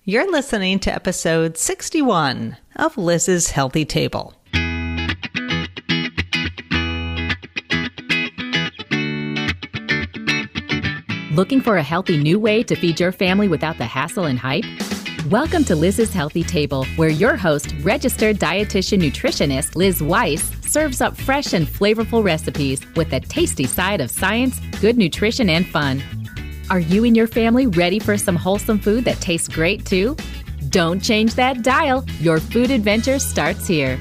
You're listening to episode 61 of Liz's Healthy Table. Looking for a healthy new way to feed your family without the hassle and hype? Welcome to Liz's Healthy Table, where your host, registered dietitian nutritionist Liz Weiss, serves up fresh and flavorful recipes with a tasty side of science, good nutrition, and fun. Are you and your family ready for some wholesome food that tastes great too? Don't change that dial. Your food adventure starts here.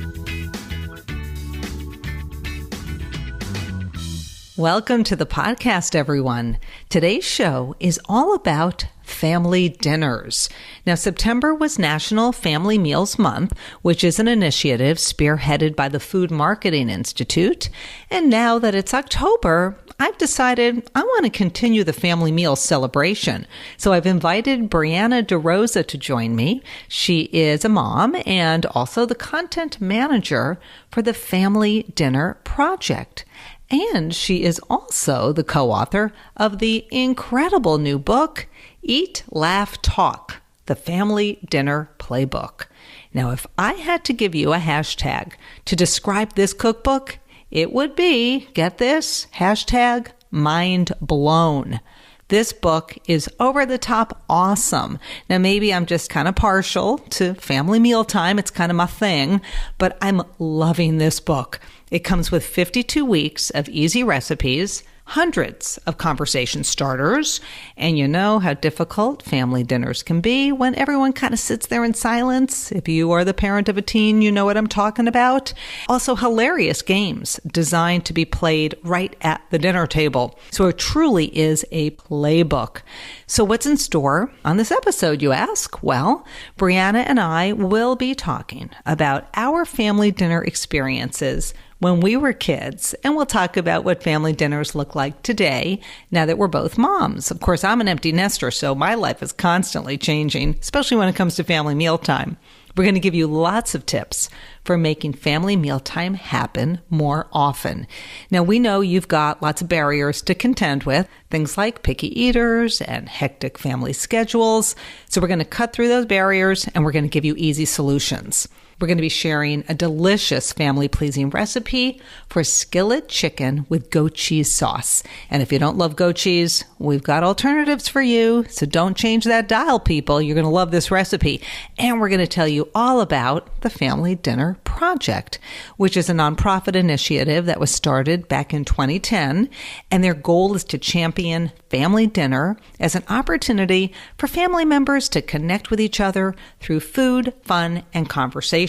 Welcome to the podcast, everyone. Today's show is all about family dinners. Now, September was National Family Meals Month, which is an initiative spearheaded by the Food Marketing Institute. And now that it's October, I've decided I want to continue the family meal celebration. So I've invited Brianne DeRosa to join me. She is a mom and also the content manager for the Family Dinner Project. And she is also the co-author of the incredible new book, Eat, Laugh, Talk, the Family Dinner Playbook. Now, if I had to give you a hashtag to describe this cookbook, it would be, get this, hashtag mind blown. This book is over the top awesome. Now, maybe I'm just kind of partial to family mealtime. It's kind of my thing, but I'm loving this book. It comes with 52 weeks of easy recipes, hundreds of conversation starters, and you know how difficult family dinners can be when everyone kind of sits there in silence. If you are the parent of a teen, you know what I'm talking about. Also, hilarious games designed to be played right at the dinner table. So it truly is a playbook. So what's in store on this episode, you ask? Well, Brianne and I will be talking about our family dinner experiences when we were kids, and we'll talk about what family dinners look like today, now that we're both moms. Of course, I'm an empty nester, so my life is constantly changing, especially when it comes to family mealtime. We're going to give you lots of tips for making family mealtime happen more often. Now, we know you've got lots of barriers to contend with, things like picky eaters and hectic family schedules. So we're going to cut through those barriers, and we're going to give you easy solutions. We're going to be sharing a delicious family-pleasing recipe for skillet chicken with goat cheese sauce. And if you don't love goat cheese, we've got alternatives for you. So don't change that dial, people. You're going to love this recipe. And we're going to tell you all about the Family Dinner Project, which is a nonprofit initiative that was started back in 2010. And their goal is to champion family dinner as an opportunity for family members to connect with each other through food, fun, and conversation.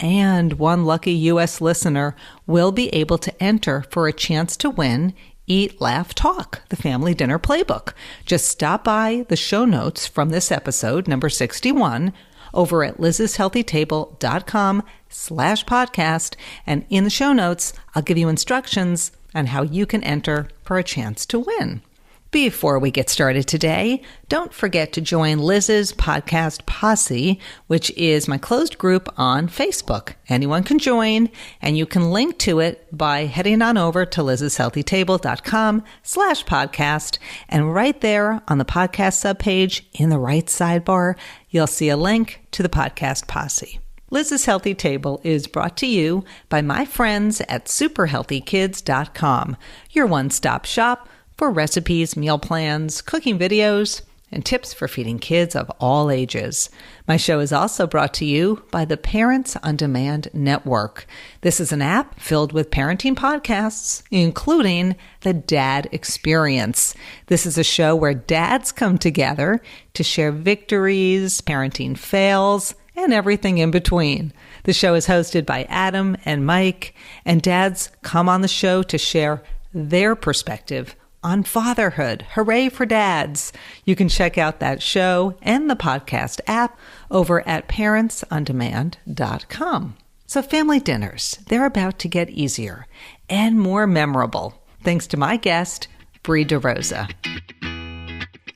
And one lucky U.S. listener will be able to enter for a chance to win Eat, Laugh, Talk, the Family Dinner Playbook. Just stop by the show notes from this episode, number 61, over at lizshealthytable.com/podcast. And in the show notes, I'll give you instructions on how you can enter for a chance to win. Before we get started today, don't forget to join Liz's podcast Posse, which is my closed group on Facebook. Anyone can join, and you can link to it by heading on over to lizshealthytable.com/podcast. And right there on the podcast subpage in the right sidebar, you'll see a link to the podcast Posse. Liz's Healthy Table is brought to you by my friends at superhealthykids.com, your one-stop shop for recipes, meal plans, cooking videos, and tips for feeding kids of all ages. My show is also brought to you by the Parents on Demand Network. This is an app filled with parenting podcasts, including The Dad Experience. This is a show where dads come together to share victories, parenting fails, and everything in between. The show is hosted by Adam and Mike, and dads come on the show to share their perspective on fatherhood. Hooray for dads. You can check out that show and the podcast app over at parentsondemand.com. So family dinners, they're about to get easier and more memorable, thanks to my guest, Brianne DeRosa.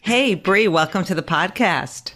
Hey, Bri, welcome to the podcast.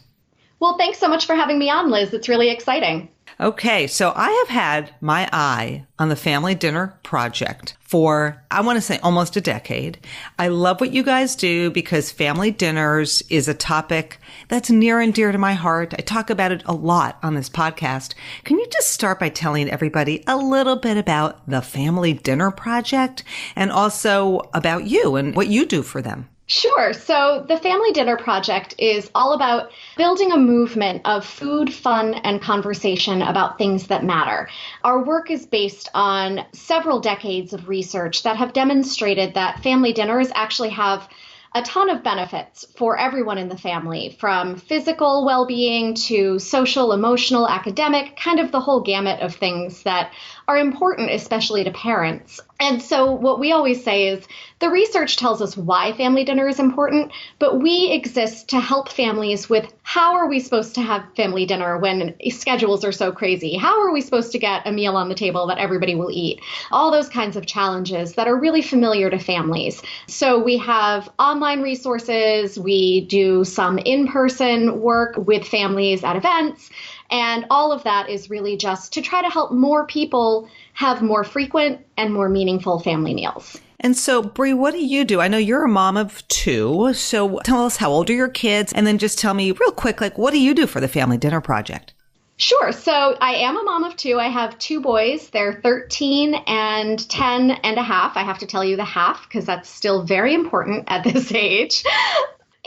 Well, thanks so much for having me on, Liz. It's really exciting. Okay, so I have had my eye on the Family Dinner Project for, I want to say, almost a decade. I love what you guys do because family dinners is a topic that's near and dear to my heart. I talk about it a lot on this podcast. Can you just start by telling everybody a little bit about the Family Dinner Project and also about you and what you do for them? Sure. So the Family Dinner Project is all about building a movement of food, fun, and conversation about things that matter. Our work is based on several decades of research that have demonstrated that family dinners actually have a ton of benefits for everyone in the family, from physical well-being to social, emotional, academic, kind of the whole gamut of things that are important, especially to parents. And so what we always say is the research tells us why family dinner is important, but we exist to help families with how are we supposed to have family dinner when schedules are so crazy? How are we supposed to get a meal on the table that everybody will eat? All those kinds of challenges that are really familiar to families. So we have online resources, we do some in-person work with families at events, and all of that is really just to try to help more people have more frequent and more meaningful family meals. And so, Bri, what do you do? I know you're a mom of two, so tell us, how old are your kids? And then just tell me real quick, what do you do for the Family Dinner Project? Sure. So I am a mom of two. I have two boys. They're 13 and 10 and a half. I have to tell you the half because that's still very important at this age.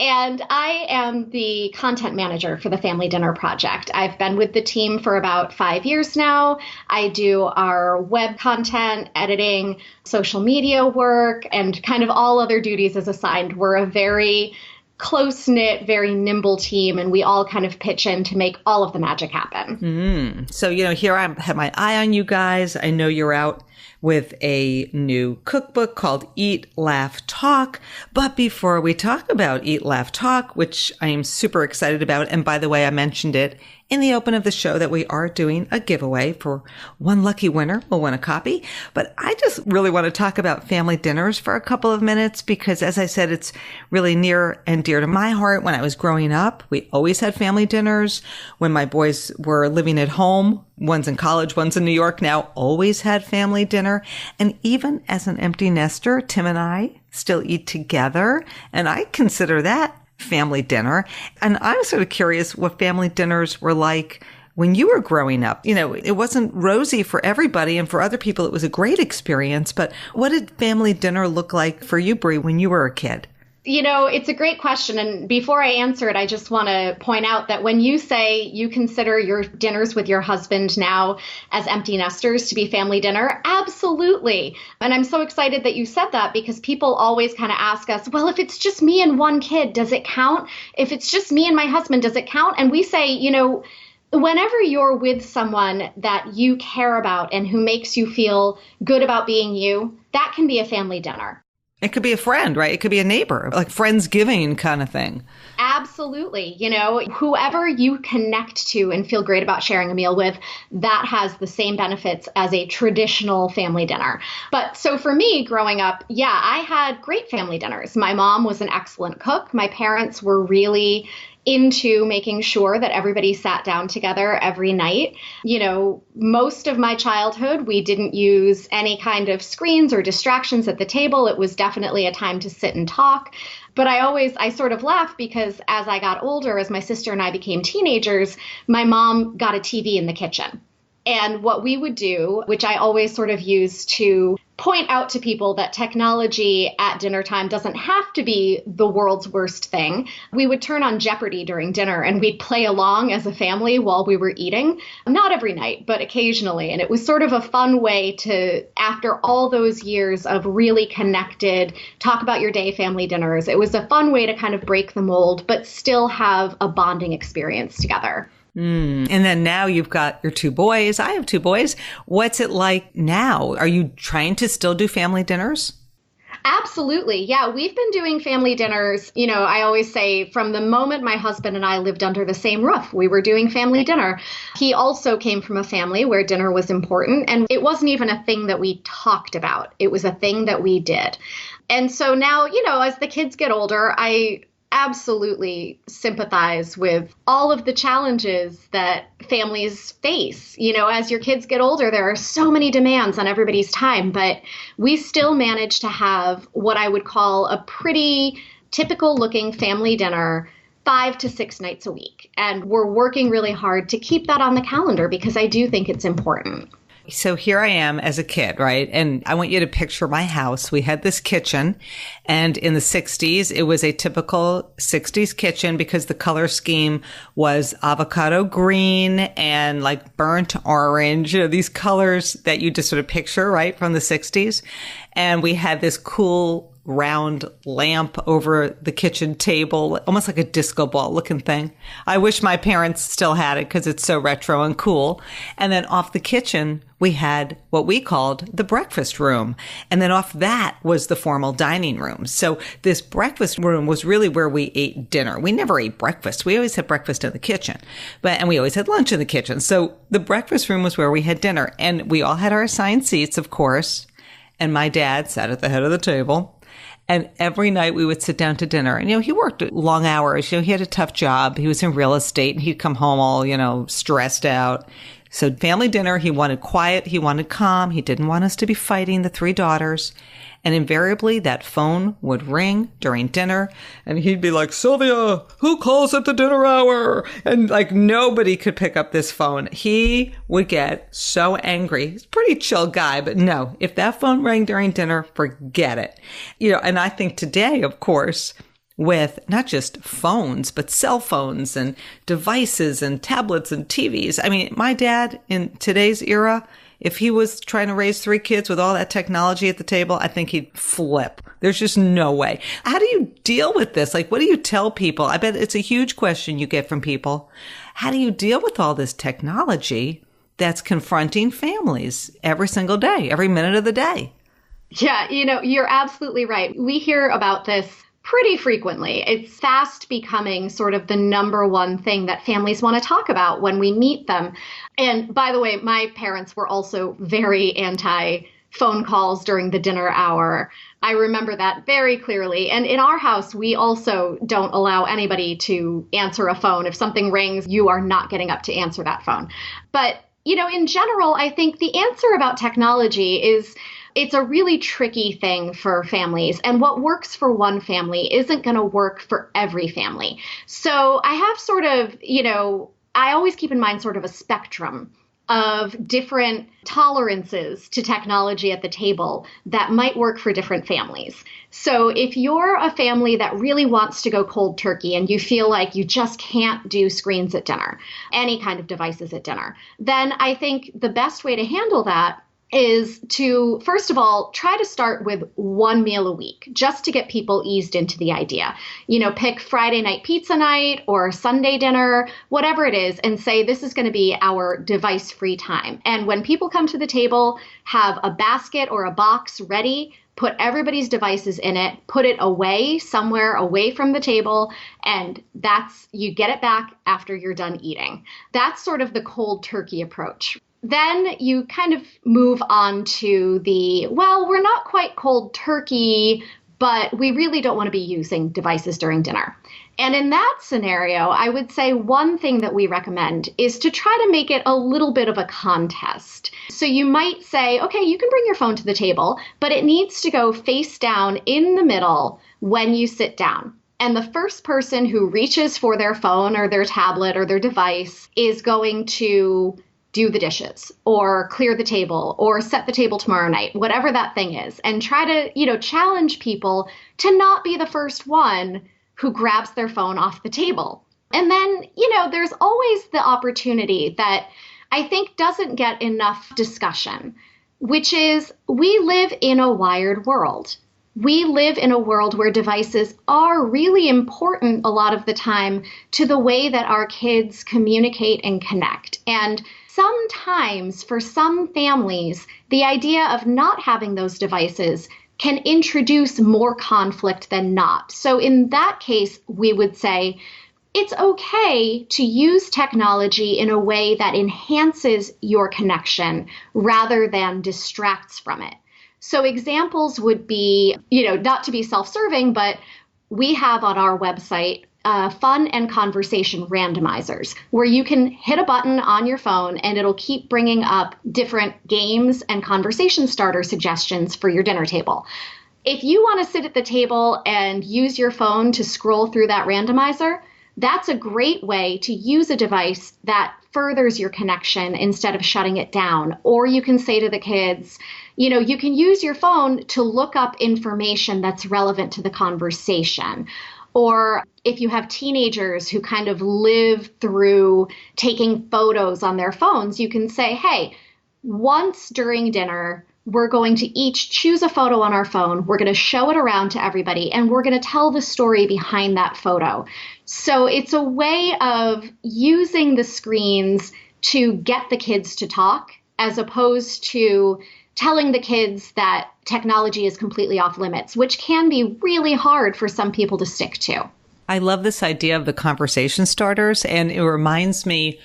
And I am the content manager for the Family Dinner Project. I've been with the team for about 5 years now. I do our web content, editing, social media work, and kind of all other duties as assigned. We're a very close-knit, very nimble team, and we all kind of pitch in to make all of the magic happen. So, here I have my eye on you guys. I know you're out with a new cookbook called Eat, Laugh, Talk. But before we talk about Eat, Laugh, Talk, which I am super excited about, and by the way, I mentioned it in the open of the show that we are doing a giveaway for one lucky winner will win a copy. But I just really want to talk about family dinners for a couple of minutes because, as I said, it's really near and dear to my heart. When I was growing up, we always had family dinners. When my boys were living at home, one's in college, one's in New York now, always had family dinner. And even as an empty nester, Tim and I still eat together. And I consider that family dinner. And I'm sort of curious what family dinners were like when you were growing up. It wasn't rosy for everybody, and for other people, it was a great experience. But what did family dinner look like for you, Bri, when you were a kid? It's a great question. And before I answer it, I just want to point out that when you say you consider your dinners with your husband now as empty nesters to be family dinner, absolutely. And I'm so excited that you said that because people always kind of ask us, well, if it's just me and one kid, does it count? If it's just me and my husband, does it count? And we say, whenever you're with someone that you care about and who makes you feel good about being you, that can be a family dinner. It could be a friend, right? It could be a neighbor, like Friendsgiving kind of thing. Absolutely. Whoever you connect to and feel great about sharing a meal with, that has the same benefits as a traditional family dinner. But so for me growing up, I had great family dinners. My mom was an excellent cook. My parents were really into making sure that everybody sat down together every night. Most of my childhood, we didn't use any kind of screens or distractions at the table. It was definitely a time to sit and talk. But I sort of laugh because as I got older, as my sister and I became teenagers, my mom got a TV in the kitchen. And what we would do, which I always sort of use to point out to people that technology at dinner time doesn't have to be the world's worst thing. We would turn on Jeopardy during dinner and we'd play along as a family while we were eating. Not every night, but occasionally. And it was sort of a fun way to, after all those years of really connected, talk about your day family dinners, it was a fun way to kind of break the mold, but still have a bonding experience together. And then now you've got your two boys. I have two boys. What's it like now? Are you trying to still do family dinners? Absolutely. Yeah, we've been doing family dinners. I always say from the moment my husband and I lived under the same roof, we were doing family dinner. He also came from a family where dinner was important, and it wasn't even a thing that we talked about. It was a thing that we did. And so now, as the kids get older, I absolutely sympathize with all of the challenges that families face. As your kids get older, there are so many demands on everybody's time, but we still manage to have what I would call a pretty typical looking family dinner 5 to 6 nights a week. And we're working really hard to keep that on the calendar because I do think it's important. So here I am as a kid, right? And I want you to picture my house. We had this kitchen, and in the 60s, it was a typical 60s kitchen because the color scheme was avocado green and like burnt orange, these colors that you just sort of picture, right, from the 60s. And we had this cool round lamp over the kitchen table, almost like a disco ball looking thing. I wish my parents still had it because it's so retro and cool. And then off the kitchen, we had what we called the breakfast room. And then off that was the formal dining room. So this breakfast room was really where we ate dinner. We never ate breakfast. We always had breakfast in the kitchen, and we always had lunch in the kitchen. So the breakfast room was where we had dinner, and we all had our assigned seats, of course. And my dad sat at the head of the table. And every night we would sit down to dinner. And, he worked long hours. He had a tough job. He was in real estate, and he'd come home all, stressed out. So family dinner, he wanted quiet. He wanted calm. He didn't want us to be fighting, the 3 daughters. And invariably that phone would ring during dinner, and he'd be like, "Sylvia, who calls at the dinner hour?" And like nobody could pick up this phone. He would get so angry. He's a pretty chill guy, but no, if that phone rang during dinner, forget it. And I think today, of course, with not just phones, but cell phones and devices and tablets and TVs. I mean, my dad in today's era, if he was trying to raise 3 kids with all that technology at the table, I think he'd flip. There's just no way. How do you deal with this? Like, what do you tell people? I bet it's a huge question you get from people. How do you deal with all this technology that's confronting families every single day, every minute of the day? Yeah, you're absolutely right. We hear about this pretty frequently. It's fast becoming sort of the number one thing that families want to talk about when we meet them. And by the way, my parents were also very anti phone calls during the dinner hour. I remember that very clearly. And in our house, we also don't allow anybody to answer a phone. If something rings, you are not getting up to answer that phone. But, in general, I think the answer about technology is it's a really tricky thing for families. And what works for one family isn't going to work for every family. So I have sort of, I always keep in mind sort of a spectrum of different tolerances to technology at the table that might work for different families. So if you're a family that really wants to go cold turkey and you feel like you just can't do screens at dinner, any kind of devices at dinner, then I think the best way to handle that is to, first of all, try to start with 1 meal a week, just to get people eased into the idea. Pick Friday night pizza night or Sunday dinner, whatever it is, and say this is going to be our device-free time. And when people come to the table, have a basket or a box ready, put everybody's devices in it, put it away, somewhere away from the table, and you get it back after you're done eating. That's sort of the cold turkey approach. Then you kind of move on to we're not quite cold turkey, but we really don't want to be using devices during dinner. And in that scenario, I would say one thing that we recommend is to try to make it a little bit of a contest. So you might say, okay, you can bring your phone to the table, but it needs to go face down in the middle when you sit down. And the first person who reaches for their phone or their tablet or their device is going to do the dishes or clear the table or set the table tomorrow night, whatever that thing is, and try to, challenge people to not be the first one who grabs their phone off the table. And then, there's always the opportunity that I think doesn't get enough discussion, which is we live in a wired world. We live in a world where devices are really important a lot of the time to the way that our kids communicate and connect. And sometimes for some families, the idea of not having those devices can introduce more conflict than not. So in that case, we would say it's okay to use technology in a way that enhances your connection rather than distracts from it. So examples would be, not to be self-serving, but we have on our website fun and conversation randomizers where you can hit a button on your phone and it'll keep bringing up different games and conversation starter suggestions for your dinner table. If you want to sit at the table and use your phone to scroll through that randomizer, that's a great way to use a device that furthers your connection instead of shutting it down. Or you can say to the kids, you can use your phone to look up information that's relevant to the conversation. Or if you have teenagers who kind of live through taking photos on their phones, you can say, hey, once during dinner, we're going to each choose a photo on our phone. We're going to show it around to everybody, and we're going to tell the story behind that photo. So it's a way of using the screens to get the kids to talk, as opposed to telling the kids that technology is completely off limits, which can be really hard for some people to stick to. I love this idea of the conversation starters, and it reminds me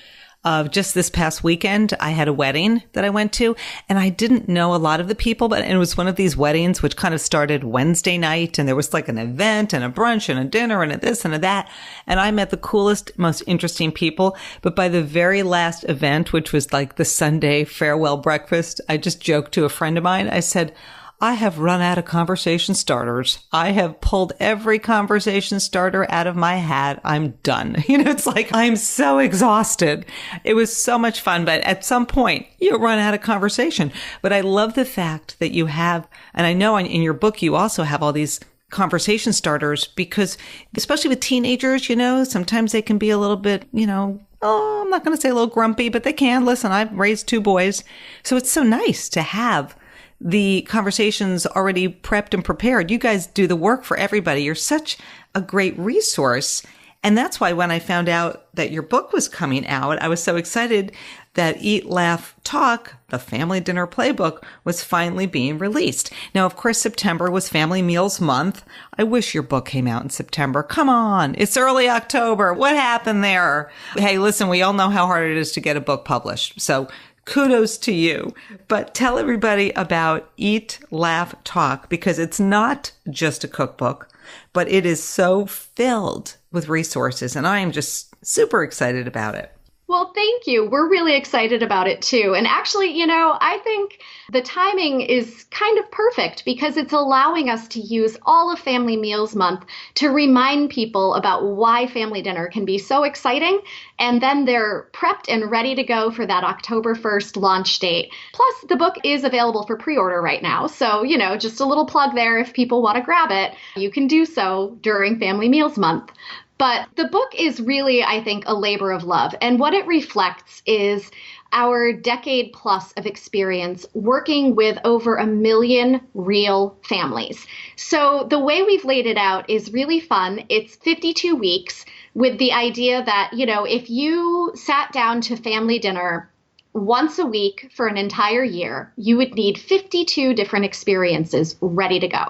of just this past weekend. I had a wedding that I went to, and I didn't know a lot of the people, but it was one of these weddings which kind of started Wednesday night, and there was like an event and a brunch and a dinner and a this and a that. And I met the coolest, most interesting people. But by the very last event, which was like the Sunday farewell breakfast, I just joked to a friend of mine. I said, I have run out of conversation starters. I have pulled every conversation starter out of my hat. I'm done. It's like, I'm so exhausted. It was so much fun, but at some point you run out of conversation. But I love the fact that you have, and I know in your book, you also have all these conversation starters because especially with teenagers, sometimes they can be a little bit, I'm not going to say a little grumpy, but they can. Listen, I've raised 2 boys. So it's so nice to have the conversations already prepped and prepared. You guys do the work for everybody. You're such a great resource. And that's why when I found out that your book was coming out, I was so excited that Eat, Laugh, Talk, the Family Dinner Playbook, was finally being released. Now, of course, September was Family Meals Month. I wish your book came out in September. Come on. It's early October. What happened there? Hey, listen, we all know how hard it is to get a book published. So kudos to you. But tell everybody about Eat, Laugh, Talk, because it's not just a cookbook, but it is so filled with resources. And I am just super excited about it. Well, thank you. We're really excited about it too. And actually, I think the timing is kind of perfect because it's allowing us to use all of Family Meals Month to remind people about why family dinner can be so exciting. And then they're prepped and ready to go for that October 1st launch date. Plus, the book is available for pre-order right now. So, just a little plug there. If people want to grab it, you can do so during Family Meals Month. But the book is really, I think, a labor of love. And what it reflects is our decade plus of experience working with over 1 million real families. So the way we've laid it out is really fun. It's 52 weeks with the idea that, if you sat down to family dinner once a week for an entire year, you would need 52 different experiences ready to go.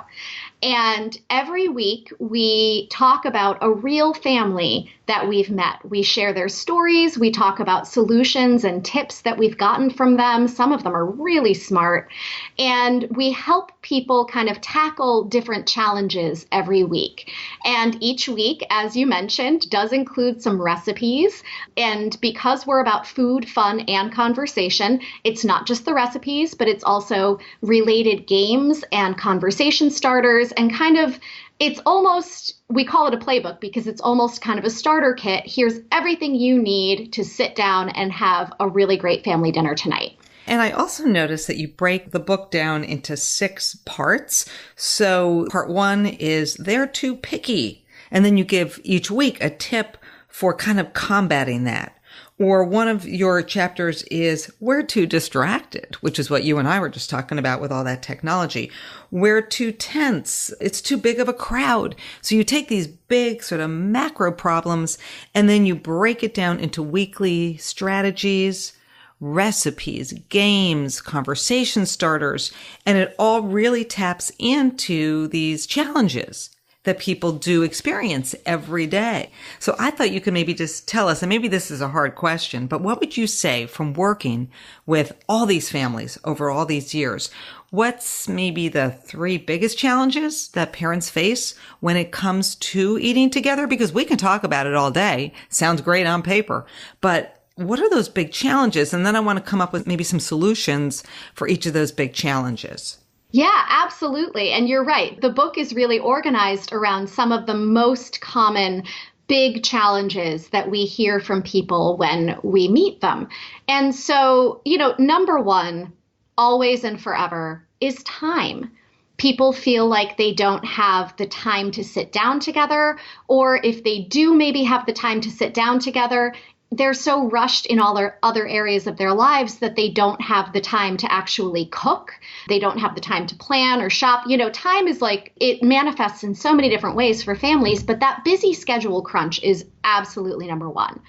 And every week we talk about a real family that we've met. We share their stories. We talk about solutions and tips that we've gotten from them. Some of them are really smart. And we help people kind of tackle different challenges every week. And each week, as you mentioned, does include some recipes. And because we're about food, fun, and conversation, it's not just the recipes, but it's also related games and conversation starters and kind of it's almost, we call it a playbook because it's almost kind of a starter kit. Here's everything you need to sit down and have a really great family dinner tonight. And I also noticed that you break the book down into 6 parts. So part 1 is they're too picky. And then you give each week a tip for kind of combating that. Or one of your chapters is we're too distracted, which is what you and I were just talking about with all that technology. We're too tense. It's too big of a crowd. So you take these big sort of macro problems and then you break it down into weekly strategies, recipes, games, conversation starters, and it all really taps into these challenges that people do experience every day. So I thought you could maybe just tell us, and maybe this is a hard question, but what would you say from working with all these families over all these years? What's maybe the 3 biggest challenges that parents face when it comes to eating together? Because we can talk about it all day. Sounds great on paper, but what are those big challenges? And then I want to come up with maybe some solutions for each of those big challenges. Yeah, absolutely. And you're right. The book is really organized around some of the most common big challenges that we hear from people when we meet them. And so, number one, always and forever, is time. People feel like they don't have the time to sit down together, or if they do maybe have the time to sit down together, they're so rushed in all their other areas of their lives that they don't have the time to actually cook. They don't have the time to plan or shop. Time is it manifests in so many different ways for families, but that busy schedule crunch is absolutely number one.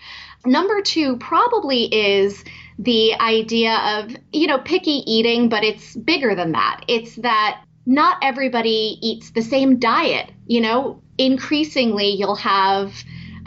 Number two probably is the idea of, picky eating, but it's bigger than that. It's that not everybody eats the same diet. Increasingly you'll have,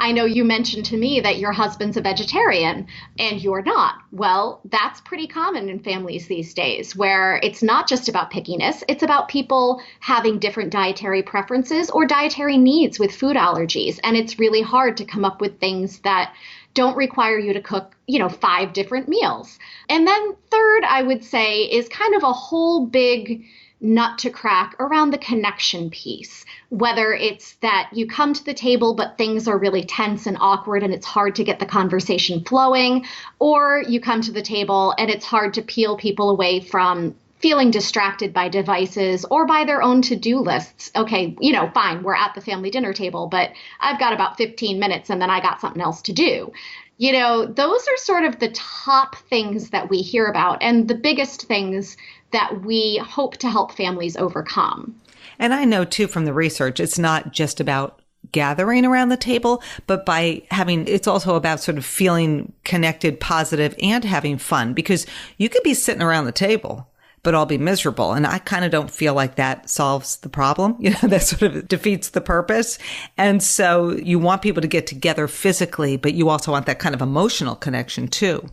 I know you mentioned to me that your husband's a vegetarian and you're not. Well, that's pretty common in families these days, where it's not just about pickiness. It's about people having different dietary preferences or dietary needs with food allergies. And it's really hard to come up with things that don't require you to cook, 5 different meals. And then third, I would say, is kind of a whole big nut to crack around the connection piece. Whether it's that you come to the table, but things are really tense and awkward and it's hard to get the conversation flowing, or you come to the table and it's hard to peel people away from feeling distracted by devices or by their own to-do lists. Okay, fine, we're at the family dinner table, but I've got about 15 minutes and then I got something else to do. Those are sort of the top things that we hear about and the biggest things that we hope to help families overcome. And I know too from the research, it's not just about gathering around the table, but it's also about sort of feeling connected, positive, and having fun, because you could be sitting around the table, but all be miserable. And I kind of don't feel like that solves the problem. That sort of defeats the purpose. And so you want people to get together physically, but you also want that kind of emotional connection too.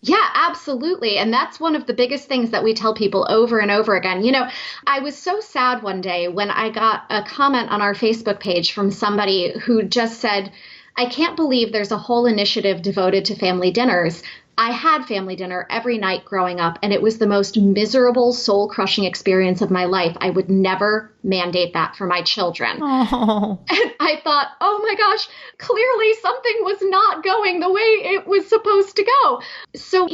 Yeah, absolutely. And that's one of the biggest things that we tell people over and over again. I was so sad one day when I got a comment on our Facebook page from somebody who just said, I can't believe there's a whole initiative devoted to family dinners. I had family dinner every night growing up, and it was the most miserable, soul-crushing experience of my life. I would never mandate that for my children. Oh. And I thought, oh my gosh, clearly something was not going the way it was supposed to go. So,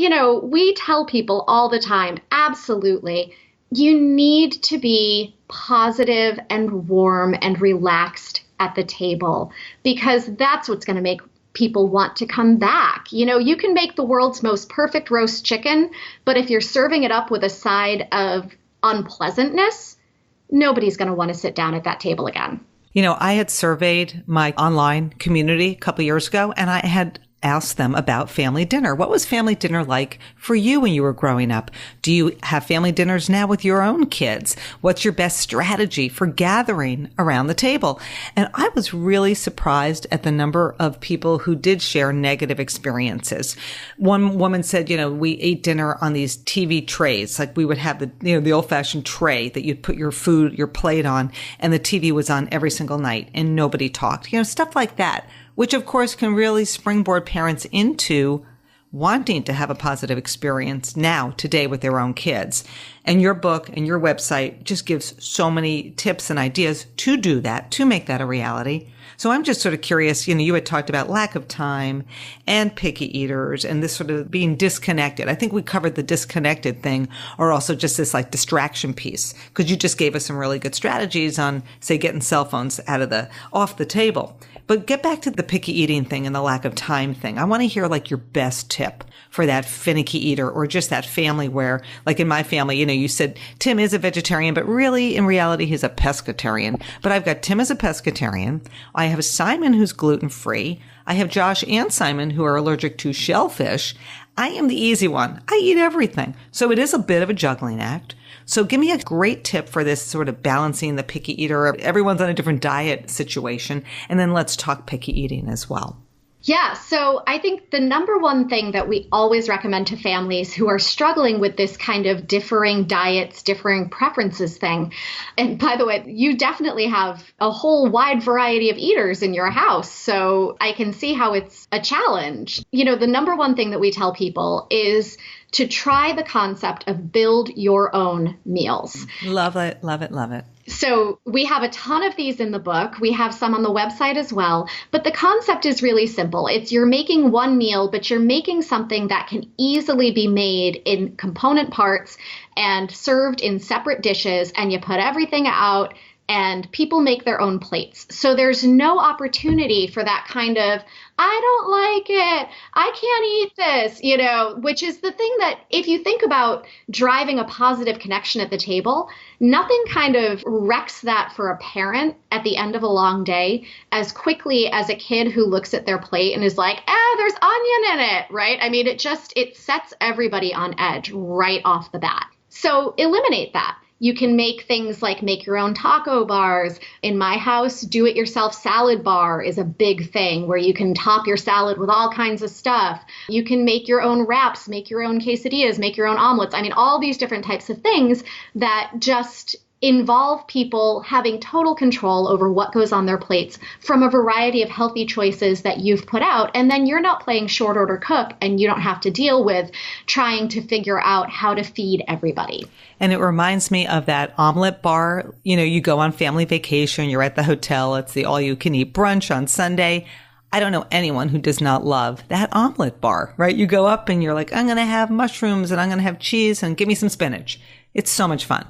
we tell people all the time, absolutely, you need to be positive and warm and relaxed at the table, because that's what's going to make people want to come back. You can make the world's most perfect roast chicken, but if you're serving it up with a side of unpleasantness, nobody's going to want to sit down at that table again. I had surveyed my online community a couple years ago, and I had asked them about family dinner. What was family dinner like for you when you were growing up? Do you have family dinners now with your own kids? What's your best strategy for gathering around the table? And I was really surprised at the number of people who did share negative experiences. One woman said, we ate dinner on these TV trays. Like we would have the old-fashioned tray that you'd put your food, your plate on, and the TV was on every single night and nobody talked. Stuff like that, which of course can really springboard parents into wanting to have a positive experience now, today with their own kids. And your book and your website just gives so many tips and ideas to do that, to make that a reality. So I'm just sort of curious, you had talked about lack of time and picky eaters and this sort of being disconnected. I think we covered the disconnected thing, or also just this distraction piece, because you just gave us some really good strategies on, say, getting cell phones off the table. But get back to the picky eating thing and the lack of time thing. I want to hear your best tip for that finicky eater, or just that family where, like in my family, you said Tim is a vegetarian, but really in reality, he's a pescatarian. But I've got Tim as a pescatarian. I have Simon who's gluten-free. I have Josh and Simon who are allergic to shellfish. I am the easy one. I eat everything. So it is a bit of a juggling act. So give me a great tip for this sort of balancing the picky eater. Everyone's on a different diet situation. And then let's talk picky eating as well. Yeah, so I think the number one thing that we always recommend to families who are struggling with this kind of differing diets, differing preferences thing, and by the way, you definitely have a whole wide variety of eaters in your house, so I can see how it's a challenge. You know, the number one thing that we tell people is to try the concept of build your own meals. Love it, love it, love it. So we have a ton of these in the book. We have some on the website as well. But the concept is really simple. It's you're making one meal, but you're making something that can easily be made in component parts and served in separate dishes. And you put everything out and people make their own plates. So there's no opportunity for that kind of, I don't like it, I can't eat this, you know, which is the thing that if you think about driving a positive connection at the table, nothing kind of wrecks that for a parent at the end of a long day as quickly as a kid who looks at their plate and is like, there's onion in it, right? I mean, it sets everybody on edge right off the bat. So eliminate that. You can make things like make your own taco bars. In my house, do-it-yourself salad bar is a big thing where you can top your salad with all kinds of stuff. You can make your own wraps, make your own quesadillas, make your own omelets. I mean, all these different types of things that just involve people having total control over what goes on their plates from a variety of healthy choices that you've put out. And then you're not playing short order cook and you don't have to deal with trying to figure out how to feed everybody. And it reminds me of that omelet bar. You know, you go on family vacation, you're at the hotel, it's the all you can eat brunch on Sunday. I don't know anyone who does not love that omelet bar, right? You go up and you're like, I'm going to have mushrooms and I'm going to have cheese and give me some spinach. It's so much fun.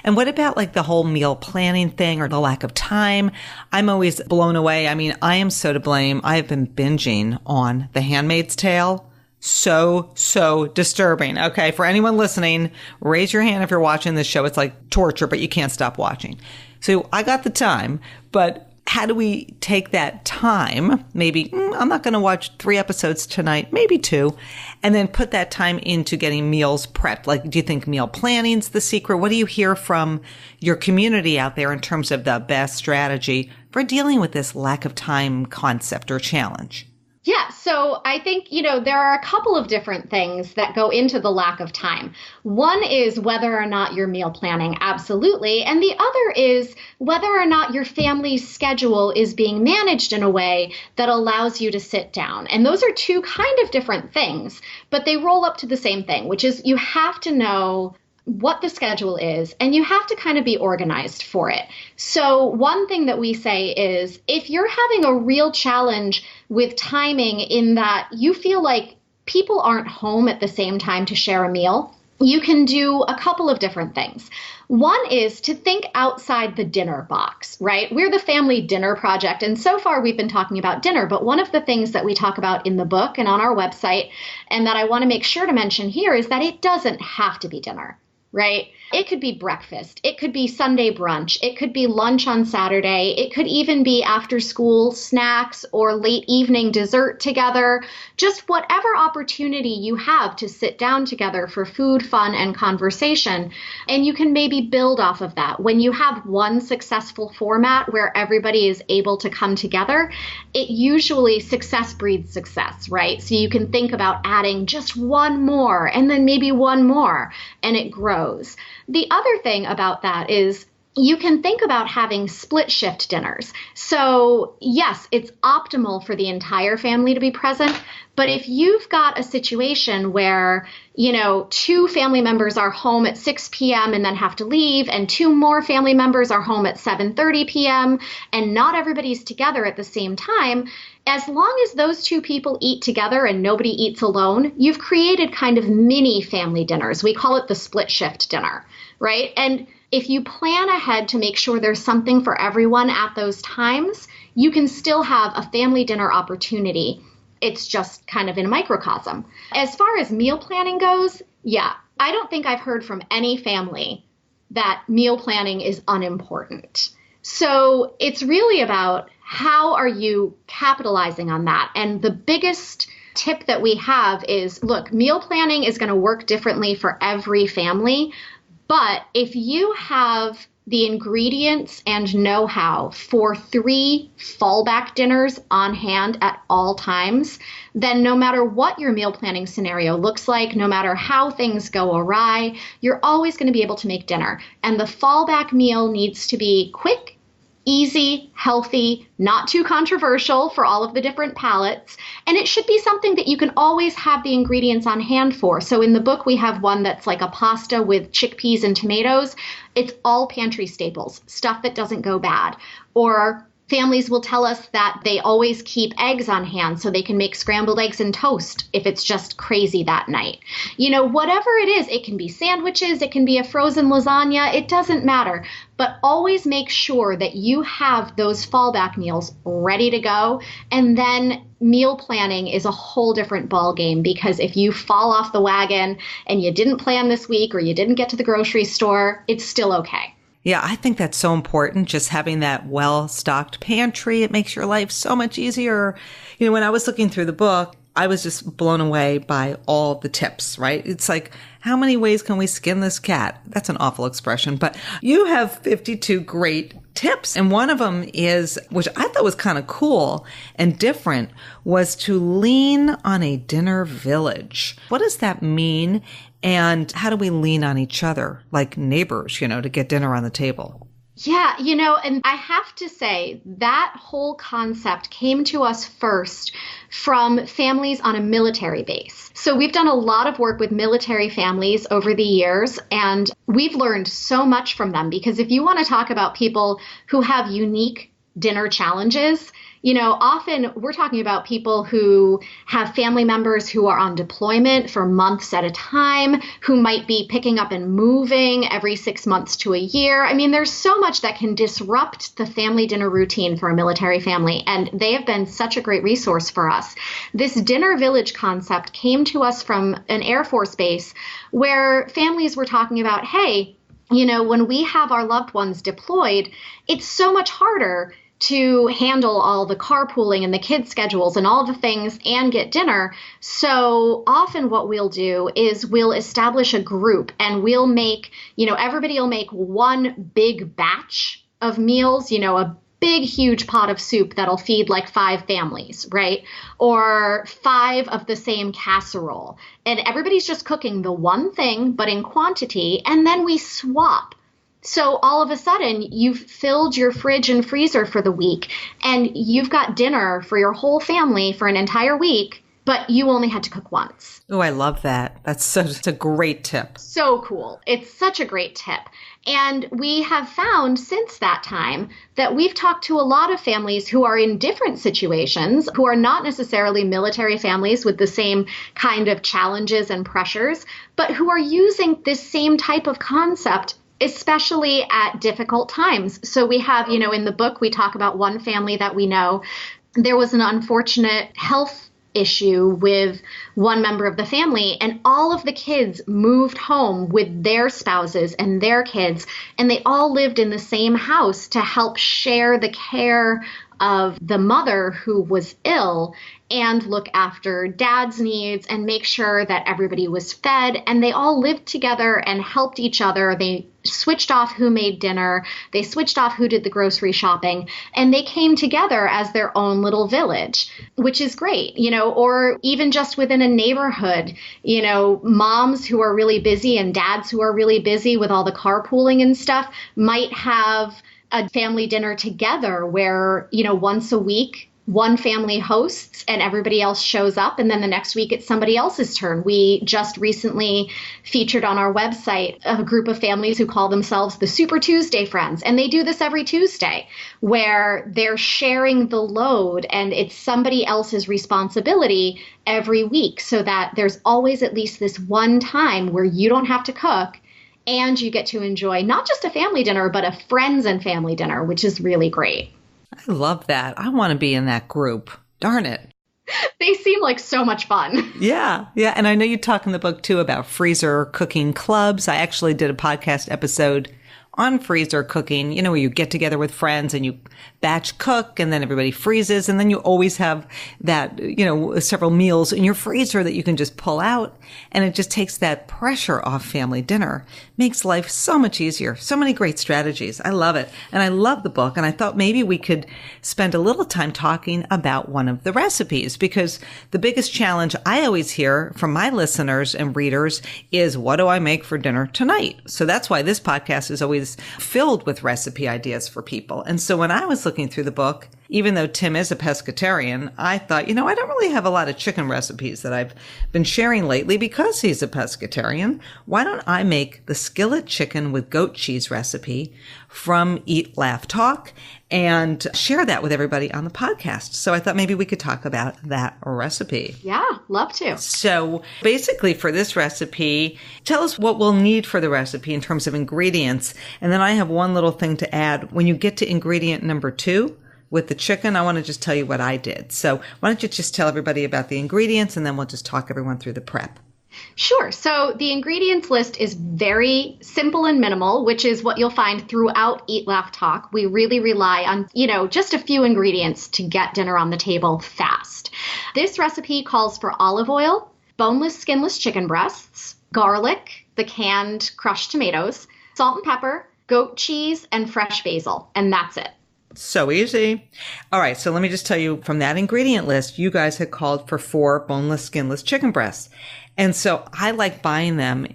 And what about like the whole meal planning thing or the lack of time? I'm always blown away. I mean, I am so to blame. I have been binging on The Handmaid's Tale. So disturbing. Okay. For anyone listening, raise your hand if you're watching this show. It's like torture, but you can't stop watching. So I got the time, but how do we take that time? Maybe I'm not going to watch 3 episodes tonight, maybe 2, and then put that time into getting meals prepped. Like, do you think meal planning's the secret? What do you hear from your community out there in terms of the best strategy for dealing with this lack of time concept or challenge? Yeah, so I think, there are a couple of different things that go into the lack of time. One is whether or not you're meal planning, absolutely. And the other is whether or not your family's schedule is being managed in a way that allows you to sit down. And those are two kind of different things, but they roll up to the same thing, which is you have to know what the schedule is, and you have to kind of be organized for it. So one thing that we say is if you're having a real challenge with timing in that you feel like people aren't home at the same time to share a meal, you can do a couple of different things. One is to think outside the dinner box, right? We're the Family Dinner Project, and so far we've been talking about dinner, but one of the things that we talk about in the book and on our website, and that I want to make sure to mention here, is that it doesn't have to be dinner. Right? It could be breakfast. It could be Sunday brunch. It could be lunch on Saturday. It could even be after school snacks or late evening dessert together. Just whatever opportunity you have to sit down together for food, fun, and conversation. And you can maybe build off of that. When you have one successful format where everybody is able to come together, it usually success breeds success, right? So you can think about adding just one more and then maybe one more, and it grows. The other thing about that is you can think about having split shift dinners. So yes, it's optimal for the entire family to be present. But if you've got a situation where, 2 family members are home at 6 p.m. and then have to leave, and 2 more family members are home at 7:30 p.m. and not everybody's together at the same time, as long as those 2 people eat together and nobody eats alone, you've created kind of mini family dinners. We call it the split shift dinner, right? And if you plan ahead to make sure there's something for everyone at those times, you can still have a family dinner opportunity. It's just kind of in a microcosm. As far as meal planning goes, yeah, I don't think I've heard from any family that meal planning is unimportant. So it's really about how are you capitalizing on that? And the biggest tip that we have is, look, meal planning is going to work differently for every family. But if you have the ingredients and know-how for 3 fallback dinners on hand at all times, then no matter what your meal planning scenario looks like, no matter how things go awry, you're always going to be able to make dinner. And the fallback meal needs to be quick, easy, healthy, not too controversial for all of the different palates. And it should be something that you can always have the ingredients on hand for. So in the book, we have one that's like a pasta with chickpeas and tomatoes. It's all pantry staples, stuff that doesn't go bad. Or families will tell us that they always keep eggs on hand so they can make scrambled eggs and toast if it's just crazy that night. You know, whatever it is, it can be sandwiches, it can be a frozen lasagna, it doesn't matter. But always make sure that you have those fallback meals ready to go. And then meal planning is a whole different ball game, because if you fall off the wagon and you didn't plan this week or you didn't get to the grocery store, it's still okay. Yeah, I think that's so important, just having that well-stocked pantry. It makes your life so much easier. You know, when I was looking through the book, I was just blown away by all the tips, right? It's like, how many ways can we skin this cat? That's an awful expression, but you have 52 great tips. And one of them is, which I thought was kind of cool and different, was to lean on a dinner village. What does that mean? And how do we lean on each other like neighbors, you know, to get dinner on the table? Yeah, you know, and I have to say that whole concept came to us first from families on a military base. So we've done a lot of work with military families over the years, and we've learned so much from them, because if you want to talk about people who have unique dinner challenges, you know, often we're talking about people who have family members who are on deployment for months at a time, who might be picking up and moving every 6 months to a year. I mean, there's so much that can disrupt the family dinner routine for a military family, and they have been such a great resource for us. This dinner village concept came to us from an Air Force base where families were talking about, hey, you know, when we have our loved ones deployed, it's so much harder to handle all the carpooling and the kids' schedules and all the things and get dinner. So often what we'll do is we'll establish a group, and we'll make, you know, everybody will make one big batch of meals, you know, a big, huge pot of soup that'll feed like 5 families, right? Or 5 of the same casserole. And everybody's just cooking the one thing, but in quantity, and then we swap. So all of a sudden, you've filled your fridge and freezer for the week, and you've got dinner for your whole family for an entire week, but you only had to cook once. Oh, I love that. It's a great tip. So cool. It's such a great tip. And we have found since that time that we've talked to a lot of families who are in different situations, who are not necessarily military families with the same kind of challenges and pressures, but who are using this same type of concept, especially at difficult times. So we have, you know, in the book, we talk about one family that we know. There was an unfortunate health issue with one member of the family, and all of the kids moved home with their spouses and their kids, and they all lived in the same house to help share the care of the mother who was ill and look after dad's needs and make sure that everybody was fed. And they all lived together and helped each other. They switched off who made dinner. They switched off who did the grocery shopping. And they came together as their own little village, which is great, you know, or even just within a neighborhood, you know, moms who are really busy and dads who are really busy with all the carpooling and stuff might have a family dinner together where, you know, once a week, one family hosts and everybody else shows up, and then the next week it's somebody else's turn. We just recently featured on our website a group of families who call themselves the Super Tuesday Friends, and they do this every Tuesday where they're sharing the load and it's somebody else's responsibility every week, so that there's always at least this one time where you don't have to cook and you get to enjoy not just a family dinner, but a friends and family dinner, which is really great. I love that. I want to be in that group. Darn it. They seem like so much fun. Yeah. Yeah. And I know you talk in the book too about freezer cooking clubs. I actually did a podcast episode on freezer cooking, you know, where you get together with friends and you batch cook and then everybody freezes. And then you always have that, you know, several meals in your freezer that you can just pull out. And it just takes that pressure off family dinner. Makes life so much easier. So many great strategies. I love it. And I love the book. And I thought maybe we could spend a little time talking about one of the recipes, because the biggest challenge I always hear from my listeners and readers is, what do I make for dinner tonight? So that's why this podcast is always filled with recipe ideas for people. And so when I was looking through the book, even though Tim is a pescatarian, I thought, you know, I don't really have a lot of chicken recipes that I've been sharing lately because he's a pescatarian. Why don't I make the skillet chicken with goat cheese recipe from Eat, Laugh, Talk and share that with everybody on the podcast? So I thought maybe we could talk about that recipe. Yeah, love to. So basically for this recipe, tell us what we'll need for the recipe in terms of ingredients. And then I have one little thing to add. When you get to ingredient number 2, with the chicken, I want to just tell you what I did. So why don't you just tell everybody about the ingredients, and then we'll just talk everyone through the prep. Sure. So the ingredients list is very simple and minimal, which is what you'll find throughout Eat, Laugh, Talk. We really rely on, you know, just a few ingredients to get dinner on the table fast. This recipe calls for olive oil, boneless, skinless chicken breasts, garlic, the canned crushed tomatoes, salt and pepper, goat cheese, and fresh basil. And that's it. So easy. All right. So let me just tell you, from that ingredient list, you guys had called for 4 boneless, skinless chicken breasts. And so I like buying them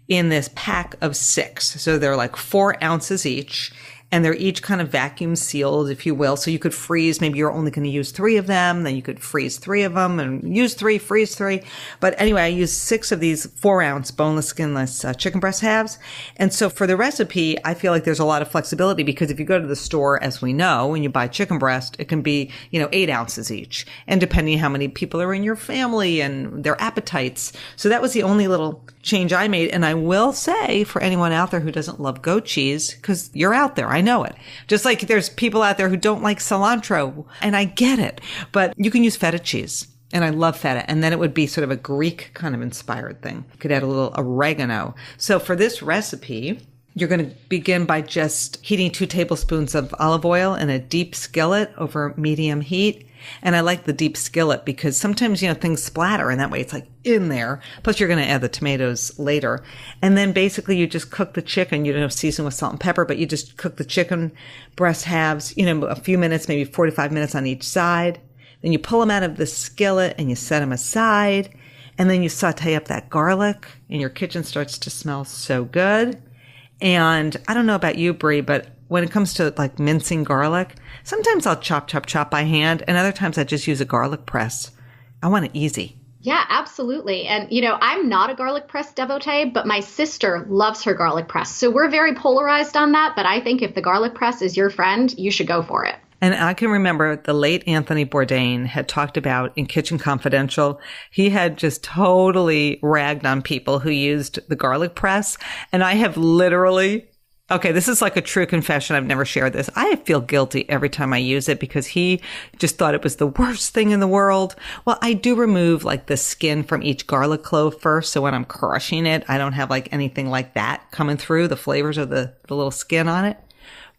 in this pack of 6. So they're like 4 ounces each. And they're each kind of vacuum sealed, if you will. So you could freeze, maybe you're only going to use 3 of them. Then you could freeze 3 of them and use 3, freeze 3. But anyway, I used 6 of these 4-ounce boneless, skinless chicken breast halves. And so for the recipe, I feel like there's a lot of flexibility, because if you go to the store, as we know, when you buy chicken breast, it can be, 8 ounces each. And depending how many people are in your family and their appetites. So that was the only little change I made. And I will say, for anyone out there who doesn't love goat cheese, because you're out there, I know it. Just like there's people out there who don't like cilantro, and I get it, but you can use feta cheese. And I love feta. And then it would be sort of a Greek kind of inspired thing. You could add a little oregano. So for this recipe, you're going to begin by just heating 2 tablespoons of olive oil in a deep skillet over medium heat. And I like the deep skillet because sometimes, things splatter, and that way it's like in there. Plus you're going to add the tomatoes later. And then basically you just cook the chicken. You don't season with salt and pepper, but you just cook the chicken breast halves, a few minutes, maybe 45 minutes on each side. Then you pull them out of the skillet and you set them aside. And then you saute up that garlic, and your kitchen starts to smell so good. And I don't know about you, Brie, but when it comes to like mincing garlic, sometimes I'll chop by hand, and other times I just use a garlic press. I want it easy. Yeah, absolutely. And, I'm not a garlic press devotee, but my sister loves her garlic press. So we're very polarized on that. But I think if the garlic press is your friend, you should go for it. And I can remember the late Anthony Bourdain had talked about in Kitchen Confidential, he had just totally ragged on people who used the garlic press. And I have literally, okay, this is like a true confession. I've never shared this. I feel guilty every time I use it because he just thought it was the worst thing in the world. Well, I do remove like the skin from each garlic clove first. So when I'm crushing it, I don't have like anything like that coming through, the flavors of the little skin on it.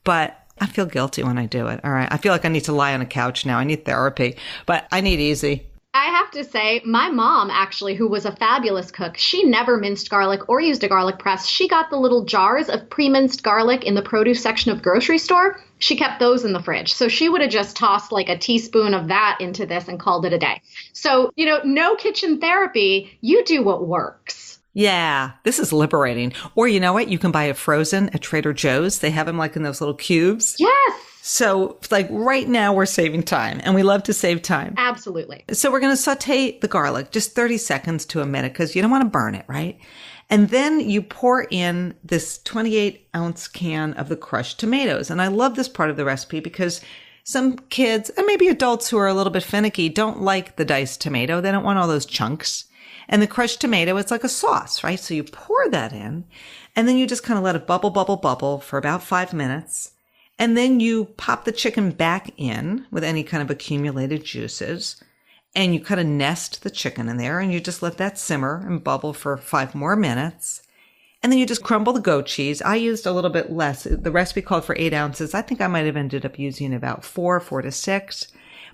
But I feel guilty when I do it. All right. I feel like I need to lie on a couch now. I need therapy, but I need easy. I have to say, my mom, actually, who was a fabulous cook, she never minced garlic or used a garlic press. She got the little jars of pre-minced garlic in the produce section of the grocery store. She kept those in the fridge. So she would have just tossed like a teaspoon of that into this and called it a day. So, no kitchen therapy. You do what works. Yeah, this is liberating. Or you know what? You can buy it frozen at Trader Joe's. They have them like in those little cubes. Yes. So like right now we're saving time, and we love to save time. Absolutely. So we're going to saute the garlic just 30 seconds to a minute because you don't want to burn it, right? And then you pour in this 28-ounce can of the crushed tomatoes. And I love this part of the recipe because some kids, and maybe adults who are a little bit finicky, don't like the diced tomato. They don't want all those chunks. And the crushed tomato, it's like a sauce, right? So you pour that in, and then you just kind of let it bubble for about 5 minutes. And then you pop the chicken back in with any kind of accumulated juices, and you kind of nest the chicken in there, and you just let that simmer and bubble for 5 more minutes. And then you just crumble the goat cheese. I used a little bit less. The recipe called for 8 ounces. I think I might have ended up using about 4 to 6.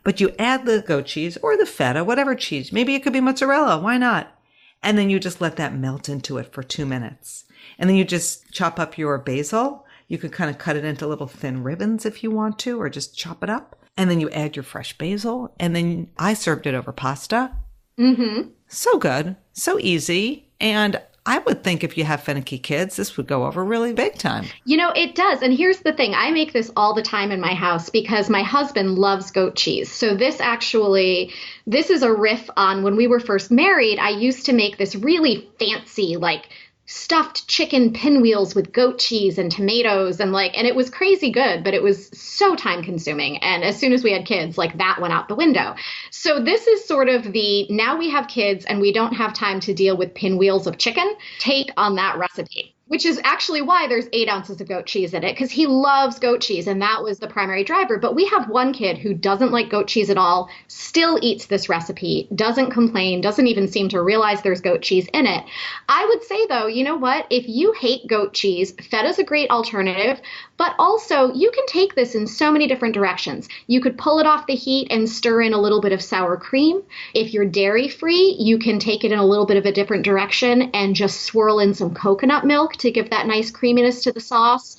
But you add the goat cheese or the feta, whatever cheese. Maybe it could be mozzarella. Why not? And then you just let that melt into it for 2 minutes. And then you just chop up your basil. You could kind of cut it into little thin ribbons if you want to, or just chop it up. And then you add your fresh basil. And then I served it over pasta. Mm-hmm. So good. So easy. And I would think if you have finicky kids, this would go over really big time. You know, it does. And here's the thing. I make this all the time in my house because my husband loves goat cheese. So this is a riff on when we were first married. I used to make this really fancy, like stuffed chicken pinwheels with goat cheese and tomatoes and it was crazy good, but it was so time consuming. And as soon as we had kids, that went out the window. So this is sort of now we have kids and we don't have time to deal with pinwheels of chicken, take on that recipe. Which is actually why there's 8 ounces of goat cheese in it, because he loves goat cheese, and that was the primary driver. But we have one kid who doesn't like goat cheese at all, still eats this recipe, doesn't complain, doesn't even seem to realize there's goat cheese in it. I would say, though, you know what? If you hate goat cheese, feta's a great alternative, but also you can take this in so many different directions. You could pull it off the heat and stir in a little bit of sour cream. If you're dairy-free, you can take it in a little bit of a different direction and just swirl in some coconut milk to give that nice creaminess to the sauce.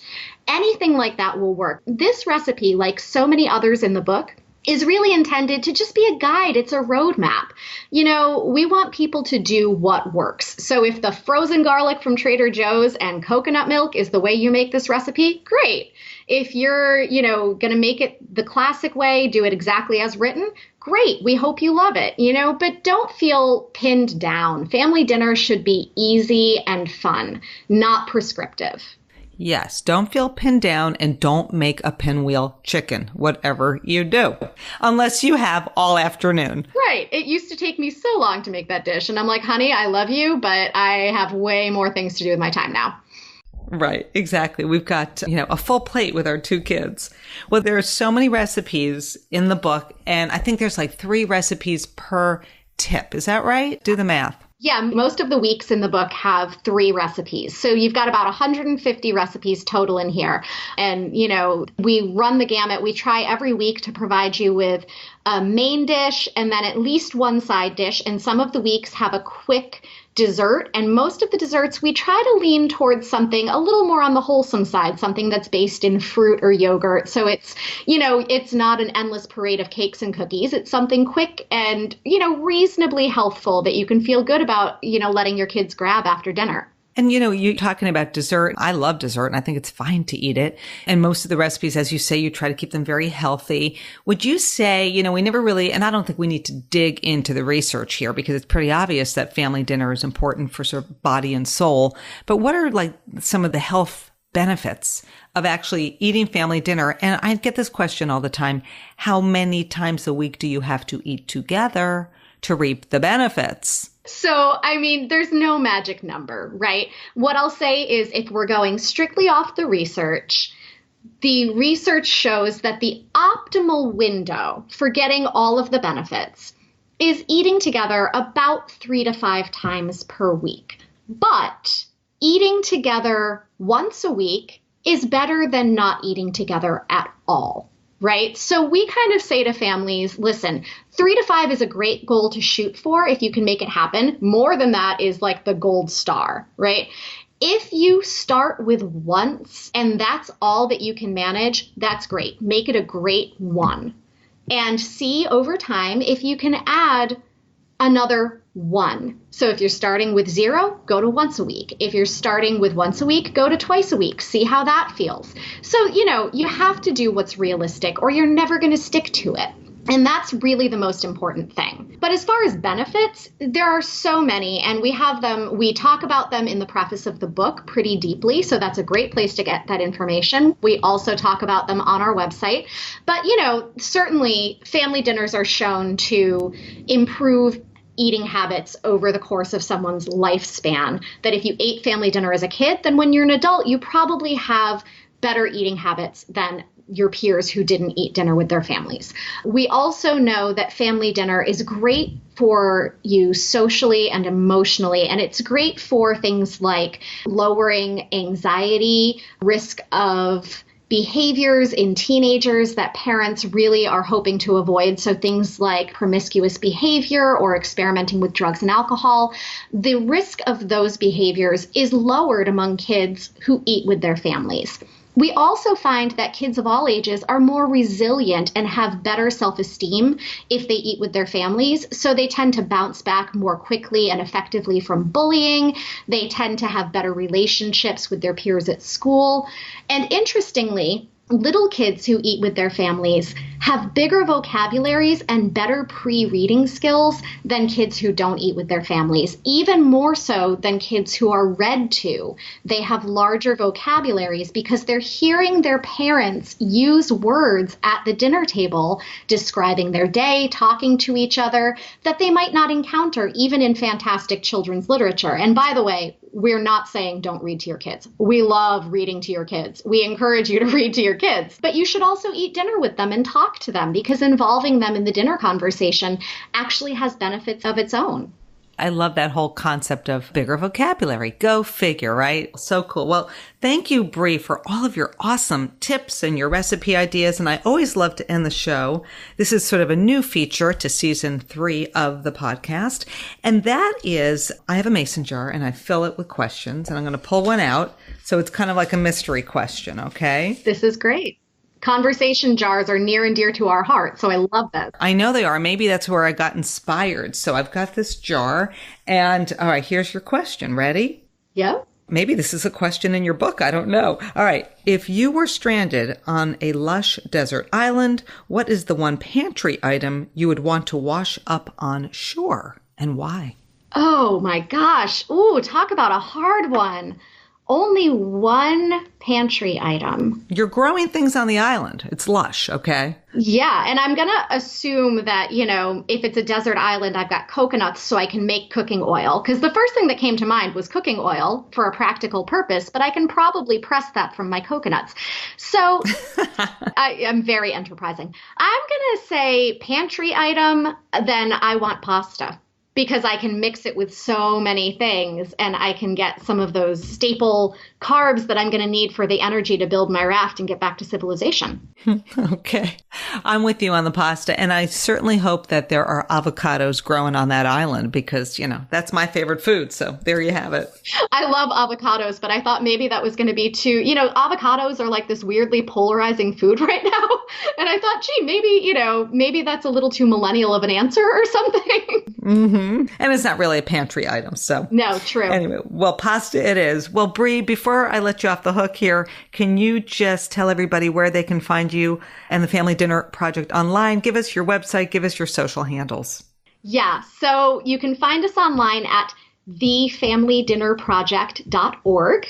Anything like that will work. This recipe, like so many others in the book, is really intended to just be a guide. It's a roadmap. You know, we want people to do what works. So if the frozen garlic from Trader Joe's and coconut milk is the way you make this recipe, great. If you're, going to make it the classic way, do it exactly as written, great. We hope you love it, but don't feel pinned down. Family dinner should be easy and fun, not prescriptive. Yes, don't feel pinned down and don't make a pinwheel chicken, whatever you do, unless you have all afternoon. Right. It used to take me so long to make that dish. And I'm like, honey, I love you, but I have way more things to do with my time now. Right, exactly. We've got, a full plate with our 2 kids. Well, there are so many recipes in the book, and I think there's 3 recipes per tip. Is that right? Do the math. Yeah, most of the weeks in the book have 3 recipes. So you've got about 150 recipes total in here. And, we run the gamut. We try every week to provide you with a main dish and then at least one side dish. And some of the weeks have a quick dessert. And most of the desserts, we try to lean towards something a little more on the wholesome side, something that's based in fruit or yogurt. So it's, it's not an endless parade of cakes and cookies. It's something quick and, reasonably healthful that you can feel good about, letting your kids grab after dinner. And, you're talking about dessert. I love dessert and I think it's fine to eat it. And most of the recipes, as you say, you try to keep them very healthy. Would you say, we never really, and I don't think we need to dig into the research here because it's pretty obvious that family dinner is important for sort of body and soul. But what are some of the health benefits of actually eating family dinner? And I get this question all the time. How many times a week do you have to eat together to reap the benefits? So, there's no magic number, right? What I'll say is if we're going strictly off the research shows that the optimal window for getting all of the benefits is eating together about 3 to 5 times per week. But eating together once a week is better than not eating together at all. Right? So we kind of say to families, listen, 3 to 5 is a great goal to shoot for if you can make it happen. More than that is the gold star, right? If you start with once and that's all that you can manage, that's great. Make it a great 1 and see over time if you can add another 1. So if you're starting with 0, go to once a week. If you're starting with once a week, go to twice a week. See how that feels. So, you have to do what's realistic or you're never going to stick to it. And that's really the most important thing. But as far as benefits, there are so many, and we talk about them in the preface of the book pretty deeply. So that's a great place to get that information. We also talk about them on our website. But, certainly family dinners are shown to improve eating habits over the course of someone's lifespan. That if you ate family dinner as a kid, then when you're an adult, you probably have better eating habits than your peers who didn't eat dinner with their families. We also know that family dinner is great for you socially and emotionally, and it's great for things like lowering anxiety, risk of behaviors in teenagers that parents really are hoping to avoid. So things like promiscuous behavior or experimenting with drugs and alcohol. The risk of those behaviors is lowered among kids who eat with their families. We also find that kids of all ages are more resilient and have better self-esteem if they eat with their families. So they tend to bounce back more quickly and effectively from bullying. They tend to have better relationships with their peers at school. And interestingly, little kids who eat with their families have bigger vocabularies and better pre-reading skills than kids who don't eat with their families, even more so than kids who are read to. They have larger vocabularies because they're hearing their parents use words at the dinner table, describing their day, talking to each other, that they might not encounter even in fantastic children's literature. And by the way, we're not saying don't read to your kids. We love reading to your kids. We encourage you to read to your kids. But you should also eat dinner with them and talk to them, because involving them in the dinner conversation actually has benefits of its own. I love that whole concept of bigger vocabulary. Go figure, right? So cool. Well, thank you, Bri, for all of your awesome tips and your recipe ideas. And I always love to end the show. This is sort of a new feature to season 3 of the podcast. And that is, I have a mason jar and I fill it with questions, and I'm going to pull one out. So it's kind of like a mystery question, okay? This is great. Conversation jars are near and dear to our heart, so I love this. I know they are. Maybe that's where I got inspired. So I've got this jar, and all right, here's your question. Ready? Yep. Maybe this is a question in your book. I don't know. All right. If you were stranded on a lush desert island, what is the one pantry item you would want to wash up on shore, and why? Oh my gosh. Ooh, talk about a hard one. Only one pantry item. You're growing things on the island. It's lush, okay? Yeah, and I'm going to assume that, if it's a desert island, I've got coconuts so I can make cooking oil. Because the first thing that came to mind was cooking oil for a practical purpose, but I can probably press that from my coconuts. So I'm very enterprising. I'm going to say pantry item, then I want pasta. Because I can mix it with so many things, and I can get some of those staple carbs that I'm going to need for the energy to build my raft and get back to civilization. Okay. I'm with you on the pasta. And I certainly hope that there are avocados growing on that island because, that's my favorite food. So there you have it. I love avocados, but I thought maybe that was going to be too, avocados are like this weirdly polarizing food right now. And I thought, maybe that's a little too millennial of an answer or something. Mm-hmm. And it's not really a pantry item. So no, true. Anyway, well, pasta it is. Well, Bri, before I let you off the hook here, can you just tell everybody where they can find you and the Family Dinner Project online? Give us your website, give us your social handles. Yeah, so you can find us online at thefamilydinnerproject.org.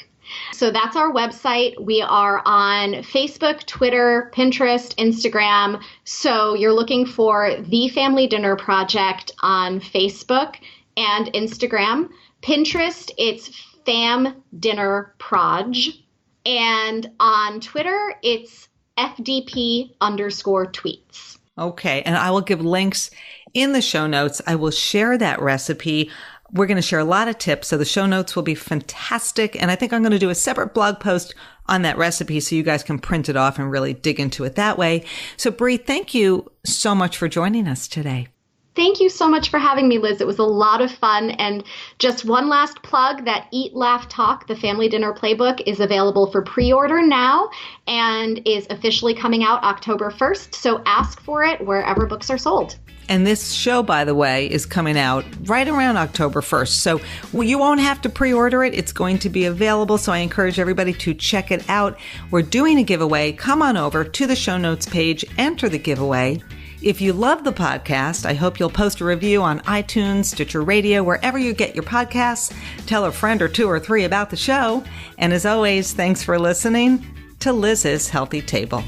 So that's our website. We are on Facebook, Twitter, Pinterest, Instagram. So you're looking for The Family Dinner Project on Facebook and Instagram. Pinterest, it's Fam Dinner Proj. And on Twitter, it's FDP_tweets. Okay. And I will give links in the show notes. I will share that recipe. We're going to share a lot of tips, so the show notes will be fantastic. And I think I'm going to do a separate blog post on that recipe so you guys can print it off and really dig into it that way. So, Bri, thank you so much for joining us today. Thank you so much for having me, Liz. It was a lot of fun. And just one last plug, that Eat, Laugh, Talk, the Family Dinner Playbook, is available for pre-order now and is officially coming out October 1st. So ask for it wherever books are sold. And this show, by the way, is coming out right around October 1st. So you won't have to pre-order it. It's going to be available. So I encourage everybody to check it out. We're doing a giveaway. Come on over to the show notes page, enter the giveaway. If you love the podcast, I hope you'll post a review on iTunes, Stitcher Radio, wherever you get your podcasts. Tell a friend or 2 or 3 about the show. And as always, thanks for listening to Liz's Healthy Table.